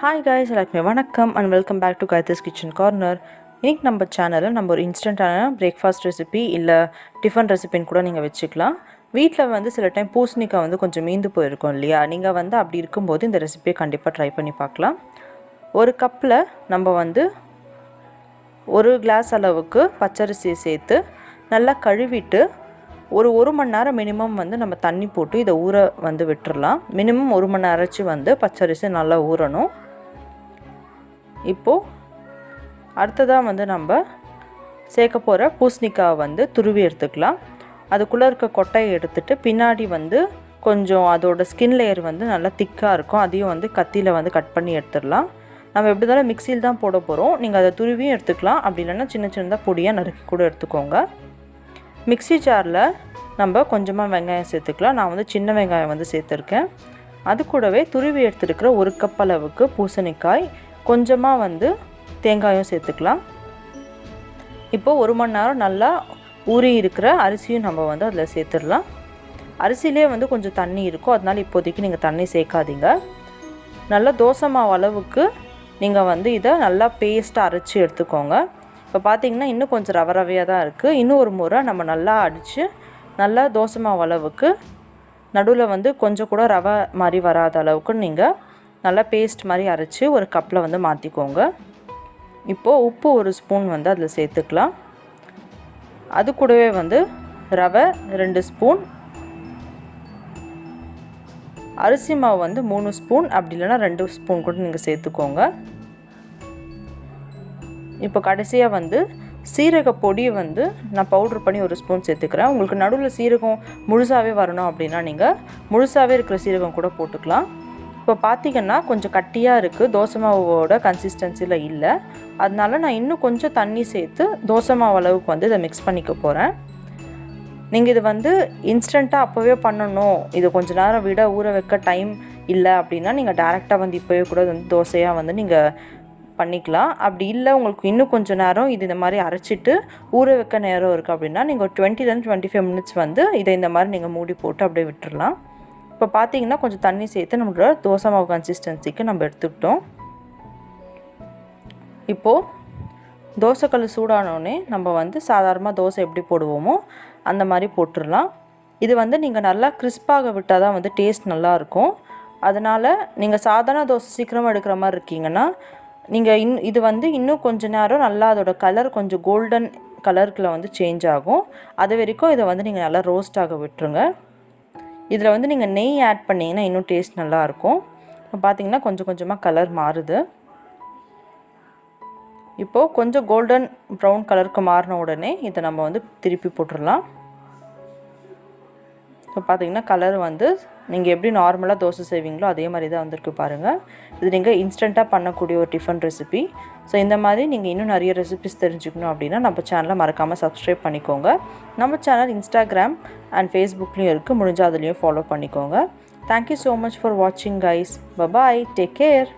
Hi guys, எல்லாருக்குமே வணக்கம் and welcome back to Gai3's Kitchen Corner. இன்னைக்கு நம்ம சேனலில் நம்ம ஒரு இன்ஸ்டன்ட்டான பிரேக்ஃபாஸ்ட் ரெசிபி இல்லை டிஃபன் ரெசிபின்னு கூட நீங்கள் வச்சுக்கலாம். வீட்டில் சில டைம் பூசணிக்காய் கொஞ்சம் மீந்து போயிருக்கும் இல்லையா, நீங்கள் அப்படி இருக்கும்போது இந்த ரெசிபியை கண்டிப்பாக ட்ரை பண்ணி பார்க்கலாம். ஒரு கப்பில் நம்ம ஒரு கிளாஸ் அளவுக்கு பச்சரிசியை சேர்த்து நல்லா கழுவிட்டு ஒரு மணி நேரம் மினிமம் நம்ம தண்ணி போட்டு இதை ஊற விட்டுறலாம். மினிமம் 1 மணி நேரச்சு பச்சரிசி நல்லா ஊறணும். இப்போது அடுத்ததாக நம்ம சேர்க்க போகிற பூசணிக்காய் துருவி எடுத்துக்கலாம். அதுக்குள்ளே இருக்க கொட்டையை எடுத்துகிட்டு பின்னாடி கொஞ்சம் அதோட ஸ்கின் லேயர் நல்லா திக்காக இருக்கும். அதையும் கத்தியில் கட் பண்ணி எடுத்துடலாம். நம்ம எப்படி இருந்தாலும் மிக்சியில் தான் போட போகிறோம். நீங்கள் அதை துருவியும் எடுத்துக்கலாம், அப்படி இல்லைன்னா சின்ன சின்னதாக பொடியாக நறுக்கி கூட எடுத்துக்கோங்க. மிக்சி ஜாரில் நம்ம கொஞ்சமாக வெங்காயம் சேர்த்துக்கலாம். நான் சின்ன வெங்காயம் சேர்த்துருக்கேன். அது கூடவே துருவி எடுத்துருக்கிற 1 கப் அளவுக்கு பூசணிக்காய், கொஞ்சமாக தேங்காயும் சேர்த்துக்கலாம். இப்போது 1 மணி நேரம் நல்லா ஊறி இருக்கிற அரிசியும் நம்ம அதில் சேர்த்துடலாம். அரிசியிலே கொஞ்சம் தண்ணி இருக்கும், அதனால் இப்போதைக்கு நீங்கள் தண்ணி சேர்க்காதீங்க. நல்லா தோசை மாவு அளவுக்கு நீங்கள் இதை நல்லா பேஸ்ட்டாக அரைச்சி எடுத்துக்கோங்க. இப்போ பார்த்திங்கன்னா இன்னும் கொஞ்சம் ரவை ரவையாக தான் இருக்குது. இன்னும் ஒரு முறை நம்ம நல்லா அடித்து நல்லா தோசை மாவு அளவுக்கு நடுவில் கொஞ்சம் கூட ரவை மாதிரி வராத அளவுக்கு நீங்கள் நல்லா பேஸ்ட் மாதிரி அரைச்சி ஒரு கப்பில் மாற்றிக்கோங்க. இப்போது உப்பு 1 ஸ்பூன் அதில் சேர்த்துக்கலாம். அது கூடவே ரவை 2 ஸ்பூன், அரிசி மாவு 3 ஸ்பூன், அப்படி இல்லைன்னா 2 ஸ்பூன் கூட நீங்கள் சேர்த்துக்கோங்க. இப்போ கடைசியாக சீரக பொடியை நான் பவுட்ரு பண்ணி 1 ஸ்பூன் சேர்த்துக்கிறேன். உங்களுக்கு நடுவில் சீரகம் முழுசாகவே வரணும் அப்படின்னா நீங்கள் முழுசாகவே இருக்கிற சீரகம் கூட போட்டுக்கலாம். இப்போ பார்த்திங்கன்னா கொஞ்சம் கட்டியாக இருக்குது, தோசை மாவோட கன்சிஸ்டன்சியில் இல்லை. அதனால நான் இன்னும் கொஞ்சம் தண்ணி சேர்த்து தோசை மாவு அளவுக்கு இதை மிக்ஸ் பண்ணிக்க போகிறேன். நீங்கள் இது இன்ஸ்டண்ட்டாக அப்போவே பண்ணணும், இது கொஞ்சம் நேரம் விட ஊற வைக்க டைம் இல்லை அப்படின்னா நீங்கள் டேரெக்டாக இப்போவே கூட தோசையாக நீங்கள் பண்ணிக்கலாம். அப்படி இல்லை உங்களுக்கு இன்னும் கொஞ்சம் நேரம் இது இந்த மாதிரி அரைச்சிட்டு ஊற வைக்க நேரம் இருக்குது அப்படின்னா நீங்கள் 20-25 மினிட்ஸ் இதை இந்த மாதிரி நீங்கள் மூடி போட்டு அப்படியே விட்டுடலாம். இப்போ பார்த்தீங்கன்னா கொஞ்சம் தண்ணி சேர்த்து நம்மளோட தோசை மாவு கன்சிஸ்டன்சிக்கு நம்ம எடுத்துக்கிட்டோம். இப்போது தோசைக்கல் சூடானோடனே நம்ம சாதாரணமாக தோசை எப்படி போடுவோமோ அந்த மாதிரி போட்டுடலாம். இது நீங்கள் நல்லா கிறிஸ்பாக விட்டால் தான் டேஸ்ட் நல்லாயிருக்கும். அதனால் நீங்கள் சாதாரண தோசை சீக்கிரமாக எடுக்கிற மாதிரி இருக்கீங்கன்னா நீங்கள் இது இன்னும் கொஞ்சம் நேரம் நல்லா அதோட கலர் கொஞ்சம் கோல்டன் கலருக்குள்ள சேஞ்ச் ஆகும். அது வரைக்கும் இதை நீங்கள் நல்லா ரோஸ்ட் ஆக விட்டுருங்க. இதில் நீங்கள் நெய் ஆட் பண்ணிங்கன்னா இன்னும் டேஸ்ட் நல்லாயிருக்கும். இப்போ பார்த்திங்கன்னா கொஞ்சம் கொஞ்சமாக கலர் மாறுது. இப்போது கொஞ்சம் கோல்டன் ப்ரௌன் கலருக்கு மாறின உடனே இதை நம்ம திருப்பி போட்டுடலாம். இப்போ பார்த்திங்கன்னா கலர் நீங்கள் எப்படி நார்மலாக தோசை செய்வீங்களோ அதே மாதிரி தான் வந்திருக்கு பாருங்கள். இது நீங்கள் இன்ஸ்டண்ட்டாக பண்ணக்கூடிய ஒரு டிஃபன் ரெசிபி. ஸோ இந்த மாதிரி நீங்கள் இன்னும் நிறைய ரெசிபிஸ் தெரிஞ்சுக்கணும் அப்படின்னா நம்ம சேனலை மறக்காமல் சப்ஸ்கிரைப் பண்ணிக்கோங்க. நம்ம சேனல் இன்ஸ்டாகிராம் அண்ட் ஃபேஸ்புக்லேயும் இருக்குது, முடிஞ்சால் அதுலேயும் ஃபாலோ பண்ணிக்கோங்க. தேங்க்யூ ஸோ மச் ஃபார் வாட்சிங் கைஸ். Bye bye, take care.